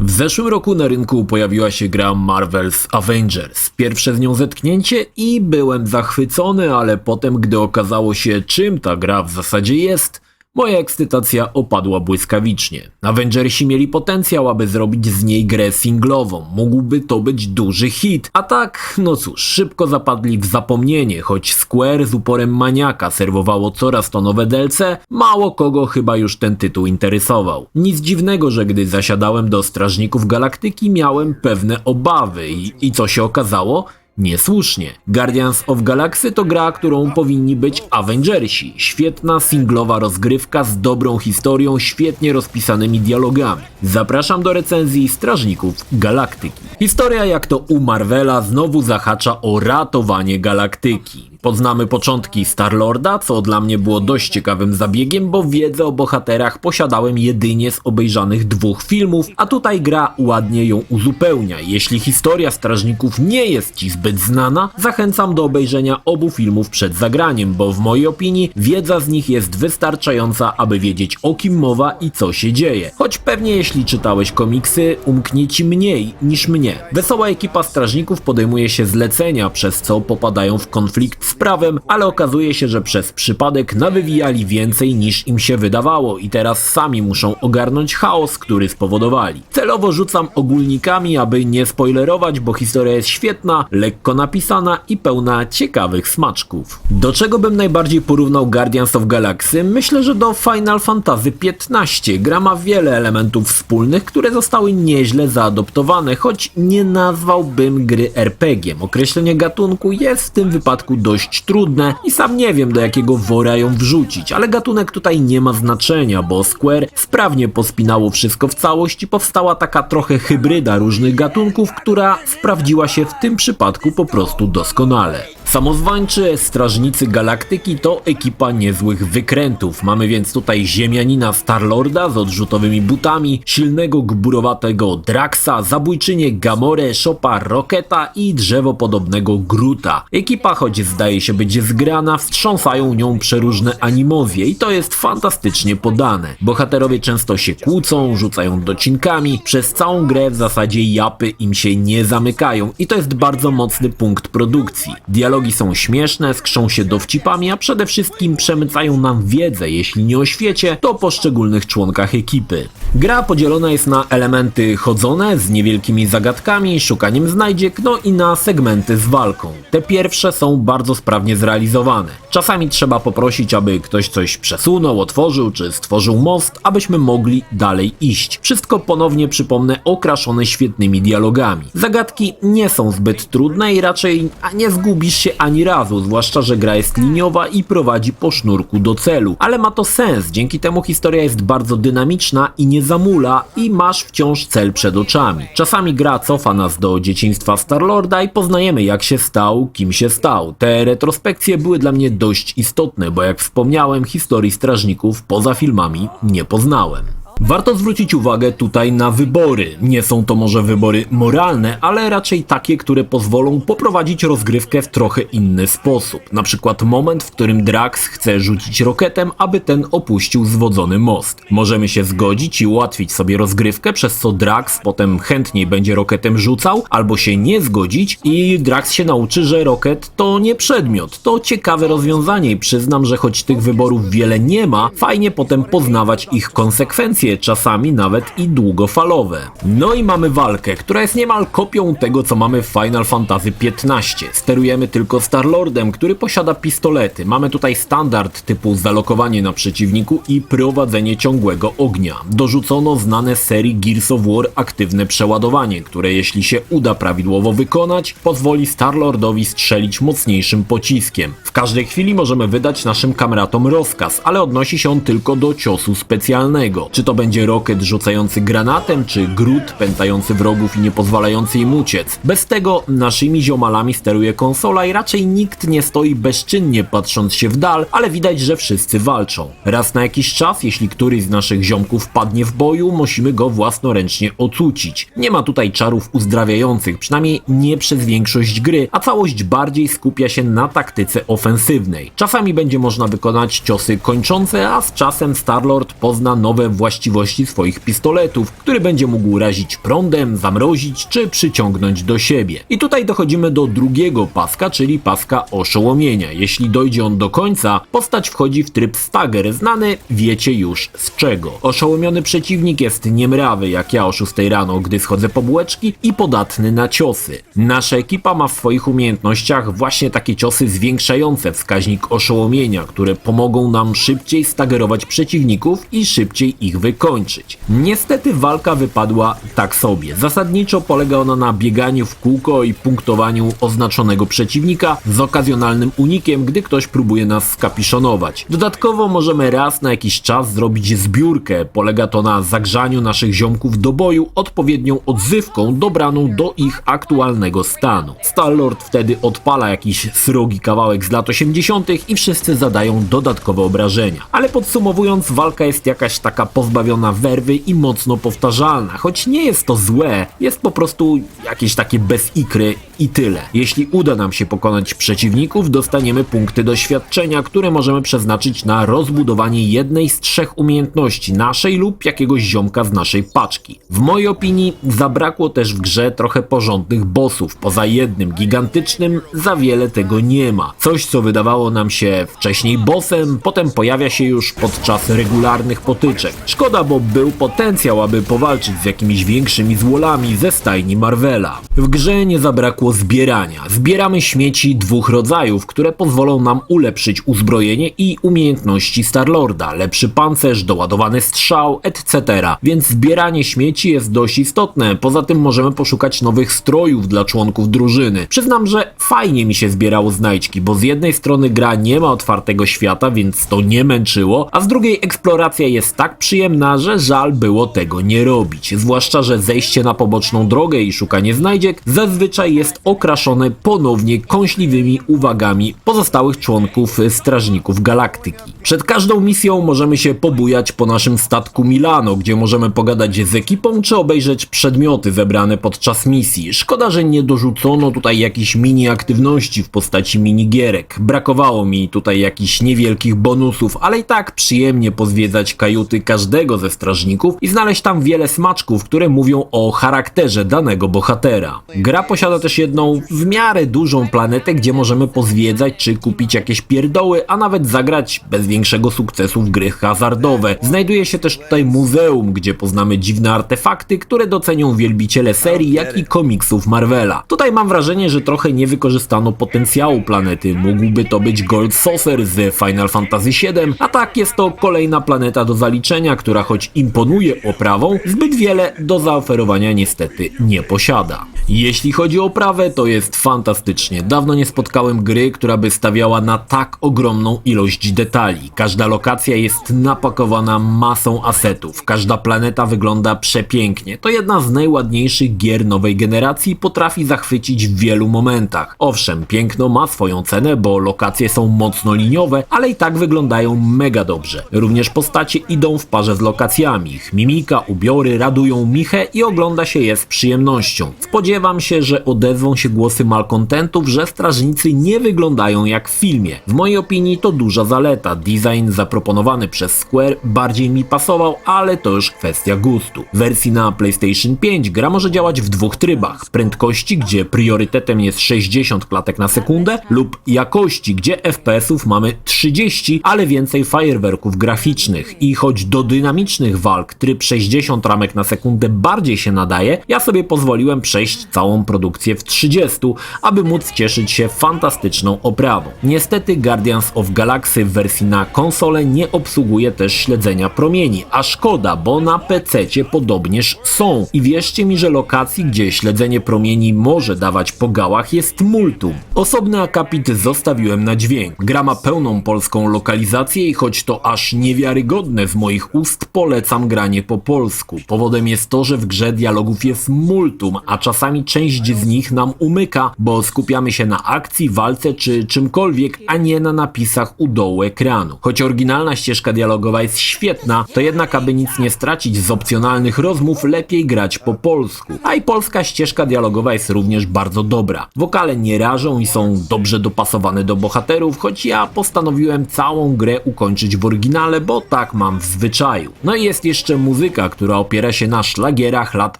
W zeszłym roku na rynku pojawiła się gra Marvel's Avengers. Pierwsze z nią zetknięcie i byłem zachwycony, ale potem, gdy okazało się, czym ta gra w zasadzie jest, moja ekscytacja opadła błyskawicznie. Avengersi mieli potencjał, aby zrobić z niej grę singlową. Mógłby to być duży hit. A tak, no cóż, szybko zapadli w zapomnienie. Choć Square z uporem maniaka serwowało coraz to nowe DLC, mało kogo chyba już ten tytuł interesował. Nic dziwnego, że gdy zasiadałem do Strażników Galaktyki, miałem pewne obawy. I co się okazało? Niesłusznie. Guardians of Galaxy to gra, którą powinni być Avengersi. Świetna singlowa rozgrywka z dobrą historią, świetnie rozpisanymi dialogami. Zapraszam do recenzji Strażników Galaktyki. Historia, jak to u Marvela, znowu zahacza o ratowanie galaktyki. Poznamy początki Star-Lorda, co dla mnie było dość ciekawym zabiegiem, bo wiedzę o bohaterach posiadałem jedynie z obejrzanych 2 filmów, a tutaj gra ładnie ją uzupełnia. Jeśli historia Strażników nie jest Ci zbyt znana, zachęcam do obejrzenia obu filmów przed zagraniem, bo w mojej opinii wiedza z nich jest wystarczająca, aby wiedzieć, o kim mowa i co się dzieje. Choć pewnie jeśli czytałeś komiksy, umknie Ci mniej niż mnie. Wesoła ekipa Strażników podejmuje się zlecenia, przez co popadają w konflikt z prawem, ale okazuje się, że przez przypadek nawywijali więcej niż im się wydawało i teraz sami muszą ogarnąć chaos, który spowodowali. Celowo rzucam ogólnikami, aby nie spoilerować, bo historia jest świetna, lekko napisana i pełna ciekawych smaczków. Do czego bym najbardziej porównał Guardians of Galaxy? Myślę, że do Final Fantasy XV. Gra ma wiele elementów wspólnych, które zostały nieźle zaadoptowane, choć nie nazwałbym gry RPG-iem. Określenie gatunku jest w tym wypadku dość trudne i sam nie wiem, do jakiego wora ją wrzucić, ale gatunek tutaj nie ma znaczenia, bo Square sprawnie pospinało wszystko w całość i powstała taka trochę hybryda różnych gatunków, która sprawdziła się w tym przypadku po prostu doskonale. Samozwańczy Strażnicy Galaktyki to ekipa niezłych wykrętów. Mamy więc tutaj ziemianina Star-Lorda z odrzutowymi butami, silnego gburowatego Draxa, zabójczynię Gamorę, Shopa Rocketa i drzewopodobnego Groota. Ekipa, choć zdaje się być zgrana, wstrząsają nią przeróżne animozje i to jest fantastycznie podane. Bohaterowie często się kłócą, rzucają docinkami, przez całą grę w zasadzie japy im się nie zamykają i to jest bardzo mocny punkt produkcji. Dialogi są śmieszne, skrzą się dowcipami, a przede wszystkim przemycają nam wiedzę, jeśli nie o świecie, to o poszczególnych członkach ekipy. Gra podzielona jest na elementy chodzone z niewielkimi zagadkami, szukaniem znajdziek, no i na segmenty z walką. Te pierwsze są bardzo sprawnie zrealizowane. Czasami trzeba poprosić, aby ktoś coś przesunął, otworzył czy stworzył most, abyśmy mogli dalej iść. Wszystko ponownie, przypomnę, okraszone świetnymi dialogami. Zagadki nie są zbyt trudne i raczej nie zgubisz się ani razu, zwłaszcza że gra jest liniowa i prowadzi po sznurku do celu. Ale ma to sens, dzięki temu historia jest bardzo dynamiczna i nie zamula i masz wciąż cel przed oczami. Czasami gra cofa nas do dzieciństwa Star-Lorda i poznajemy, jak się stał, kim się stał. Te retrospekcje były dla mnie dość istotne, bo jak wspomniałem, historii Strażników poza filmami nie poznałem. Warto zwrócić uwagę tutaj na wybory. Nie są to może wybory moralne, ale raczej takie, które pozwolą poprowadzić rozgrywkę w trochę inny sposób. Na przykład moment, w którym Drax chce rzucić Rocketem, aby ten opuścił zwodzony most. Możemy się zgodzić i ułatwić sobie rozgrywkę, przez co Drax potem chętniej będzie Rocketem rzucał, albo się nie zgodzić i Drax się nauczy, że Rocket to nie przedmiot. To ciekawe rozwiązanie i przyznam, że choć tych wyborów wiele nie ma, fajnie potem poznawać ich konsekwencje, czasami nawet i długofalowe. No i mamy walkę, która jest niemal kopią tego, co mamy w Final Fantasy XV. Sterujemy tylko Star-Lordem, który posiada pistolety. Mamy tutaj standard typu zalokowanie na przeciwniku i prowadzenie ciągłego ognia. Dorzucono znane z serii Gears of War aktywne przeładowanie, które jeśli się uda prawidłowo wykonać, pozwoli Star-Lordowi strzelić mocniejszym pociskiem. W każdej chwili możemy wydać naszym kamratom rozkaz, ale odnosi się on tylko do ciosu specjalnego. Czy to będzie Rocket rzucający granatem, czy Groot pętający wrogów i nie pozwalający im uciec. Bez tego naszymi ziomalami steruje konsola i raczej nikt nie stoi bezczynnie patrząc się w dal, ale widać, że wszyscy walczą. Raz na jakiś czas, jeśli któryś z naszych ziomków padnie w boju, musimy go własnoręcznie ocucić. Nie ma tutaj czarów uzdrawiających, przynajmniej nie przez większość gry, a całość bardziej skupia się na taktyce ofensywnej. Czasami będzie można wykonać ciosy kończące, a z czasem Star-Lord pozna nowe właściwości właściwości swoich pistoletów, który będzie mógł razić prądem, zamrozić czy przyciągnąć do siebie. I tutaj dochodzimy do drugiego paska, czyli paska oszołomienia. Jeśli dojdzie on do końca, postać wchodzi w tryb stagger, znany wiecie już z czego. Oszołomiony przeciwnik jest niemrawy jak ja o 6 rano, gdy schodzę po bułeczki i podatny na ciosy. Nasza ekipa ma w swoich umiejętnościach właśnie takie ciosy zwiększające wskaźnik oszołomienia, które pomogą nam szybciej staggerować przeciwników i szybciej ich wykończyć. Niestety walka wypadła tak sobie. Zasadniczo polega ona na bieganiu w kółko i punktowaniu oznaczonego przeciwnika z okazjonalnym unikiem, gdy ktoś próbuje nas skapiszonować. Dodatkowo możemy raz na jakiś czas zrobić zbiórkę. Polega to na zagrzaniu naszych ziomków do boju odpowiednią odzywką dobraną do ich aktualnego stanu. Star-Lord wtedy odpala jakiś srogi kawałek z lat 80. i wszyscy zadają dodatkowe obrażenia. Ale podsumowując, walka jest jakaś taka pozbawiona werwy i mocno powtarzalna. Choć nie jest to złe, jest po prostu jakieś takie bez ikry i tyle. Jeśli uda nam się pokonać przeciwników, dostaniemy punkty doświadczenia, które możemy przeznaczyć na rozbudowanie jednej z 3 umiejętności naszej lub jakiegoś ziomka z naszej paczki. W mojej opinii zabrakło też w grze trochę porządnych bossów. Poza jednym gigantycznym za wiele tego nie ma. Coś, co wydawało nam się wcześniej bossem, potem pojawia się już podczas regularnych potyczek. Szkoda, bo był potencjał, aby powalczyć z jakimiś większymi złolami ze stajni Marvela. W grze nie zabrakło zbierania. Zbieramy śmieci 2 rodzajów, które pozwolą nam ulepszyć uzbrojenie i umiejętności Star-Lorda, lepszy pancerz, doładowany strzał, etc. Więc zbieranie śmieci jest dość istotne. Poza tym możemy poszukać nowych strojów dla członków drużyny. Przyznam, że fajnie mi się zbierało znajdźki, bo z jednej strony gra nie ma otwartego świata, więc to nie męczyło, a z drugiej eksploracja jest tak przyjemna, że żal było tego nie robić. Zwłaszcza, że zejście na poboczną drogę i szukanie znajdziek zazwyczaj jest okraszone ponownie kąśliwymi uwagami pozostałych członków Strażników Galaktyki. Przed każdą misją możemy się pobujać po naszym statku Milano, gdzie możemy pogadać z ekipą czy obejrzeć przedmioty zebrane podczas misji. Szkoda, że nie dorzucono tutaj jakichś mini aktywności w postaci minigierek. Brakowało mi tutaj jakichś niewielkich bonusów, ale i tak przyjemnie pozwiedzać kajuty każdego ze strażników i znaleźć tam wiele smaczków, które mówią o charakterze danego bohatera. Gra posiada też jedną w miarę dużą planetę, gdzie możemy pozwiedzać czy kupić jakieś pierdoły, a nawet zagrać bez większego sukcesu w gry hazardowe. Znajduje się też tutaj muzeum, gdzie poznamy dziwne artefakty, które docenią wielbiciele serii, jak i komiksów Marvela. Tutaj mam wrażenie, że trochę nie wykorzystano potencjału planety. Mógłby to być Gold Saucer z Final Fantasy VII, a tak jest to kolejna planeta do zaliczenia, która choć imponuje oprawą, zbyt wiele do zaoferowania niestety nie posiada. Jeśli chodzi o oprawę, to jest fantastycznie. Dawno nie spotkałem gry, która by stawiała na tak ogromną ilość detali. Każda lokacja jest napakowana masą asetów. Każda planeta wygląda przepięknie. To jedna z najładniejszych gier nowej generacji, potrafi zachwycić w wielu momentach. Owszem, piękno ma swoją cenę, bo lokacje są mocno liniowe, ale i tak wyglądają mega dobrze. Również postacie idą w parze z lokacjami. Ich mimika, ubiory radują Michę i ogląda się je z przyjemnością. Spodziewam się, że odezwą się głosy malkontentów, że strażnicy nie wyglądają jak w filmie. W mojej opinii to duża zaleta. Design zaproponowany przez Square bardziej mi pasował, ale to już kwestia gustu. W wersji na PlayStation 5 gra może działać w 2 trybach. Prędkości, gdzie priorytetem jest 60 klatek na sekundę, lub jakości, gdzie FPS-ów mamy 30, ale więcej fajerwerków graficznych. I choć do dynamicznych walk tryb 60 ramek na sekundę bardziej się nadaje, ja sobie pozwoliłem przejść całą produkcję w 30, aby móc cieszyć się fantastyczną oprawą. Niestety Guardians of Galaxy w wersji na konsolę nie obsługuje też śledzenia promieni, a szkoda, bo na PC-cie podobnież są. I wierzcie mi, że lokacji, gdzie śledzenie promieni może dawać po gałach, jest multum. Osobny akapit zostawiłem na dźwięk. Gra ma pełną polską lokalizację i choć to aż niewiarygodne z moich ust, polecam granie po polsku. Powodem jest to, że w grze dialogów jest multum, a czasami część z nich nam umyka, bo skupiamy się na akcji, walce czy czymkolwiek, a nie na napisach u dołu ekranu. Choć oryginalna ścieżka dialogowa jest świetna, to jednak aby nic nie stracić z opcjonalnych rozmów, lepiej grać po polsku. A i polska ścieżka dialogowa jest również bardzo dobra. Wokale nie rażą i są dobrze dopasowane do bohaterów, choć ja postanowiłem całą grę ukończyć w oryginale, bo tak mam w zwyczaju. No i jest jeszcze muzyka, która opiera się na szlagierach lat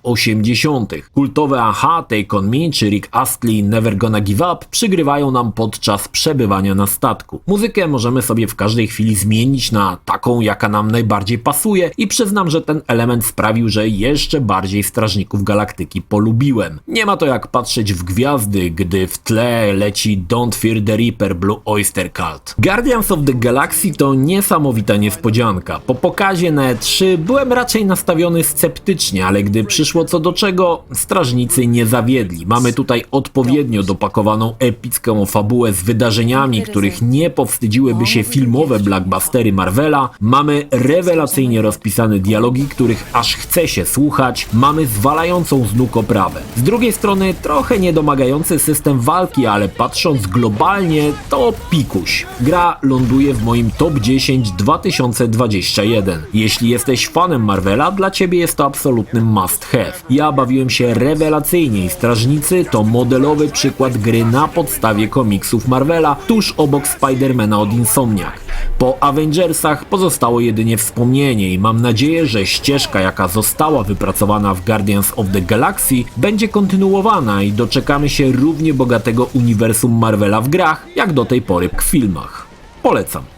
80. Kultowe Aha, Take On Me czy Rick Astley Never Gonna Give Up przygrywają nam podczas przebywania na statku. Muzykę możemy sobie w każdej chwili zmienić na taką, jaka nam najbardziej pasuje i przyznam, że ten element sprawił, że jeszcze bardziej Strażników Galaktyki polubiłem. Nie ma to jak patrzeć w gwiazdy, gdy w tle leci Don't Fear the Reaper Blue Oyster Cult. Guardians of the Galaxy to niesamowita niespodzianka. Po pokazie na E3 byłem raczej nastawiony sceptycznie, ale gdy przyszło co do czego, strażnicy nie zawiedli. Mamy tutaj odpowiednio dopakowaną epicką fabułę z wydarzeniami, których nie powstydziłyby się filmowe blockbustery Marvela. Mamy rewelacyjnie rozpisane dialogi, których aż chce się słuchać. Mamy zwalającą z nóg oprawę. Z drugiej strony trochę niedomagający system walki, ale patrząc globalnie to pikuś. Gra ląduje w moim top 10 2021. Jeśli jesteś fanem Marvela, dla ciebie jest to absolutny must have. Ja bawiłem się rewelacyjnie i Strażnicy to modelowy przykład gry na podstawie komiksów Marvela, tuż obok Spidermana od Insomniac. Po Avengersach pozostało jedynie wspomnienie i mam nadzieję, że ścieżka, jaka została wypracowana w Guardians of the Galaxy, będzie kontynuowana i doczekamy się równie bogatego uniwersum Marvela w grach, jak do tej pory w filmach. Polecam.